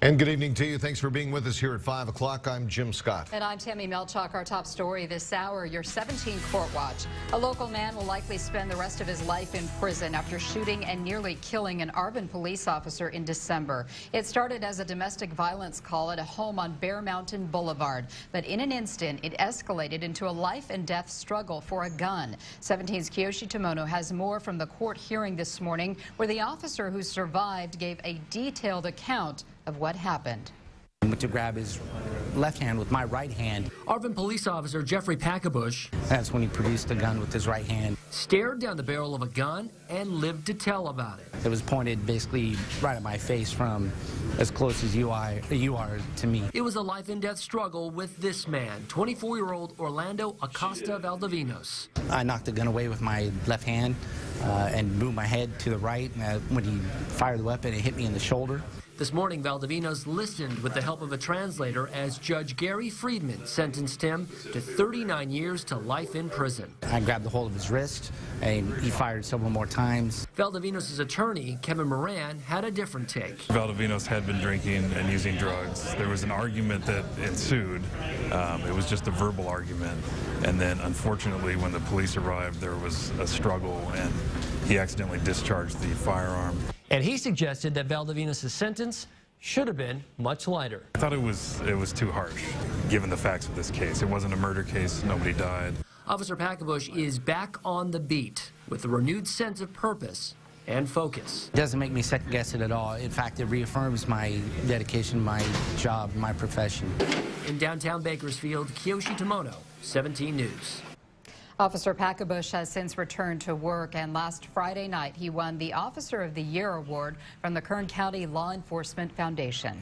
And good evening to you. Thanks for being with us here at 5 o'clock. I'm Jim Scott. And I'm Tammy Melchuk. Our top story this hour, your 17 court watch. A local man will likely spend the rest of his life in prison after shooting and nearly killing an Arvin police officer in December. It started as a domestic violence call at a home on Bear Mountain Boulevard. But in an instant, it escalated into a life and death struggle for a gun. 17's Kiyoshi Tomono has more from the court hearing this morning, where the officer who survived gave a detailed account of what happened. I went to grab his left hand with my right hand. Arvin police officer Jeffrey Packabush. That's when he produced the gun with his right hand. Stared down the barrel of a gun and lived to tell about it. It was pointed basically right at my face from as close as you are to me. It was a life and death struggle with this man, 24-year-old Orlando Acosta Valdovinos. I knocked the gun away with my left hand and moved my head to the right. When he fired the weapon, it hit me in the shoulder. This morning, Valdovinos listened with the help of a translator as Judge Gary Friedman sentenced him to 39 years to life in prison. I grabbed the hold of his wrist, and he fired several more times. Valdovinos' attorney, Kevin Moran, had a different take. Valdovinos had been drinking and using drugs. There was an argument that ensued. It was just a verbal argument. And then, unfortunately, when the police arrived, there was a struggle, and he accidentally discharged the firearm. And he suggested that Valdovinos' sentence should have been much lighter. I thought it was too harsh, given the facts of this case. It wasn't a murder case. Nobody died. Officer Packabush is back on the beat with a renewed sense of purpose and focus. It doesn't make me second guess it at all. In fact, it reaffirms my dedication, my job, my profession. In downtown Bakersfield, Kiyoshi Tomono, 17 News. Officer Packabush has since returned to work, and last Friday night he won the Officer of the Year award from the Kern County Law Enforcement Foundation.